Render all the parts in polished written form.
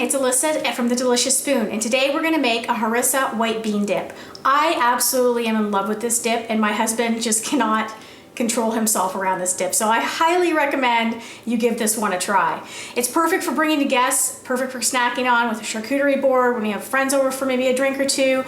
it's Alyssa from The Delicious Spoon, and today we're gonna make a Harissa White Bean Dip. I absolutely am in love with this dip, and my husband just cannot control himself around this dip. So I highly recommend you give this one a try. It's perfect for bringing to guests, perfect for snacking on with a charcuterie board, when you have friends over for maybe a drink or two,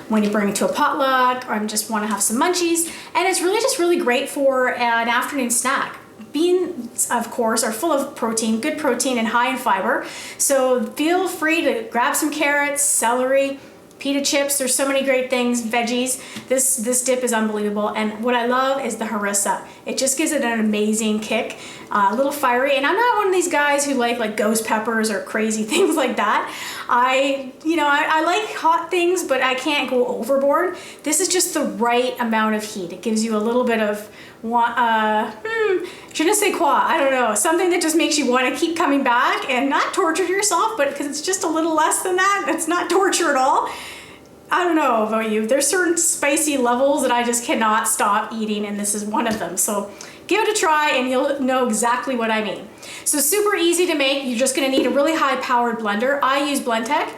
when you bring it to a potluck, or just wanna have some munchies. And it's really just really great for an afternoon snack. Beans, of course, are full of protein, good protein and high in fiber. So feel free to grab some carrots, celery, pita chips. There's so many great things, veggies. This dip is unbelievable. And what I love is the harissa. It just gives it an amazing kick, a little fiery. And I'm not one of these guys who like ghost peppers or crazy things like that. I like hot things, but I can't go overboard. This is just the right amount of heat. It gives you a little bit of je ne sais quoi, I don't know, something that just makes you want to keep coming back and not torture yourself, but because it's just a little less than that, it's not torture at all. I don't know about you, there's certain spicy levels that I just cannot stop eating, and this is one of them. So give it a try and you'll know exactly what I mean. So super easy to make. You're just going to need a really high powered blender. I use Blendtec.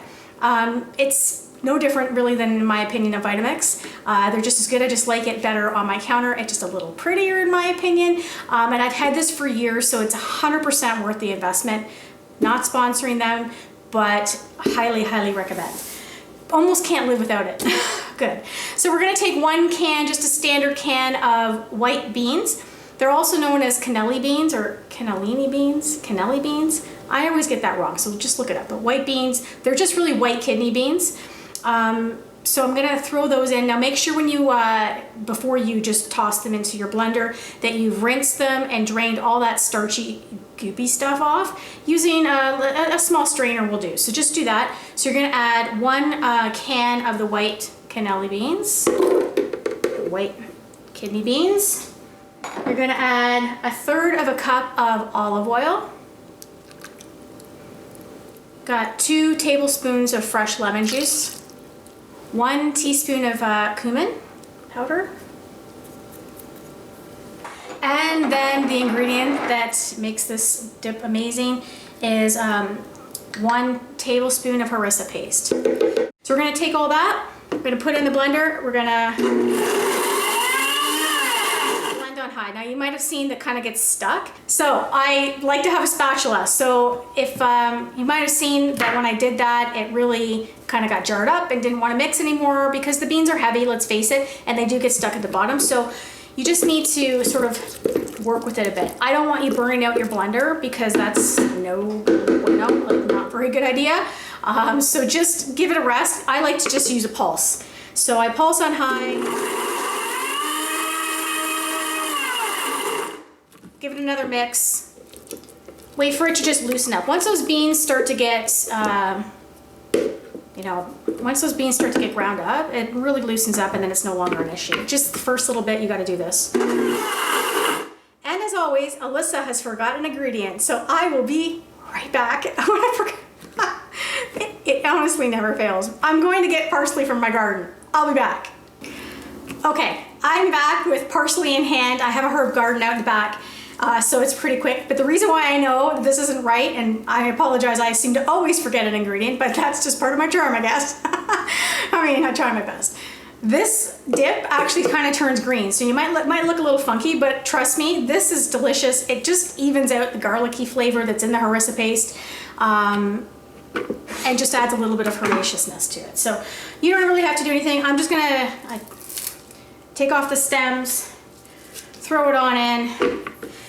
It's no different really than, in my opinion, a Vitamix. They're just as good. I just like it better on my counter. It's just a little prettier in my opinion. And I've had this for years, so it's 100% worth the investment. Not sponsoring them, but highly, highly recommend. Almost can't live without it. Good. So we're gonna take one can, just a standard can of white beans. They're also known as cannelli beans or cannellini beans, cannelli beans. I always get that wrong, so just look it up. But white beans, they're just really white kidney beans. So I'm gonna throw those in. Now make sure when you, before you just toss them into your blender, that you've rinsed them and drained all that starchy, goopy stuff off. Using a small strainer will do. So just do that. So you're gonna add one can of the white cannelli beans, white kidney beans. You're gonna add a third of a cup of olive oil. Got 2 tablespoons of fresh lemon juice. 1 teaspoon of cumin powder. And then the ingredient that makes this dip amazing is 1 tablespoon of harissa paste. So we're gonna take all that, we're gonna put it in the blender, we're gonna blend on high. Now you might have seen that kind of gets stuck. So I like to have a spatula. So if you might have seen that when I did that, it really kind of got jarred up and didn't want to mix anymore because the beans are heavy, let's face it, and they do get stuck at the bottom. So you just need to sort of work with it a bit. I don't want you burning out your blender because that's not a very good idea. So just give it a rest. I like to just use a pulse. So I pulse on high. Give it another mix. Wait for it to just loosen up. Once those beans start to get, once those beans start to get ground up, it really loosens up and then it's no longer an issue. Just the first little bit, you gotta do this. And as always, Alyssa has forgotten an ingredient, so I will be right back. It honestly never fails. I'm going to get parsley from my garden. I'll be back. Okay, I'm back with parsley in hand. I have a herb garden out in the back. So it's pretty quick, but the reason why I know this isn't right, and I apologize, I seem to always forget an ingredient, but that's just part of my charm, I guess. I mean, I try my best. This dip actually kind of turns green, so you might look a little funky, but trust me, this is delicious. It just evens out the garlicky flavor that's in the harissa paste, and just adds a little bit of herbaceousness to it. So you don't really have to do anything. I'm just gonna take off the stems, throw it on in.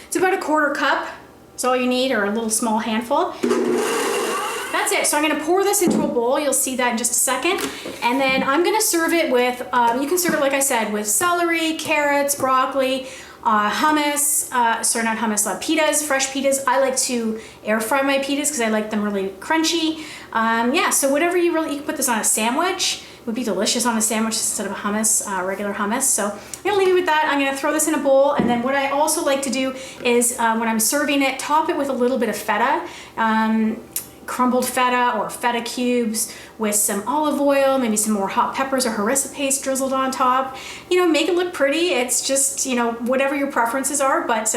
It's about a 1/4 cup. That's all you need, or a little small handful. That's it. So I'm gonna pour this into a bowl. You'll see that in just a second. And then I'm gonna serve it with, you can serve it, like I said, with celery, carrots, broccoli, hummus, sorry, not hummus, pitas, fresh pitas. I like to air fry my pitas because I like them really crunchy. Yeah, so whatever you can put this on a sandwich. It would be delicious on a sandwich instead of a hummus, regular hummus. So I'm gonna leave you with that. I'm gonna throw this in a bowl, and then what I also like to do is when I'm serving it, top it with a little bit of feta, crumbled feta or feta cubes with some olive oil, maybe some more hot peppers or harissa paste drizzled on top. You know, make it look pretty. It's just, you know, whatever your preferences are, but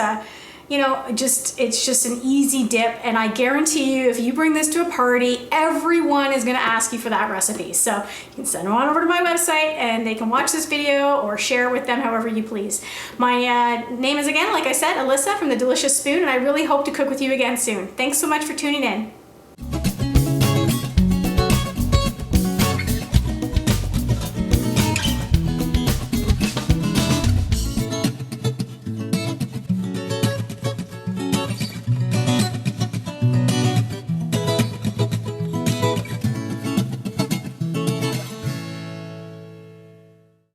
you know, it's just an easy dip, and I guarantee you if you bring this to a party, everyone is gonna ask you for that recipe. So you can send them on over to my website and they can watch this video or share with them however you please. My name is, again, like I said, Alyssa from The Delicious Spoon, and I really hope to cook with you again soon. Thanks so much for tuning in.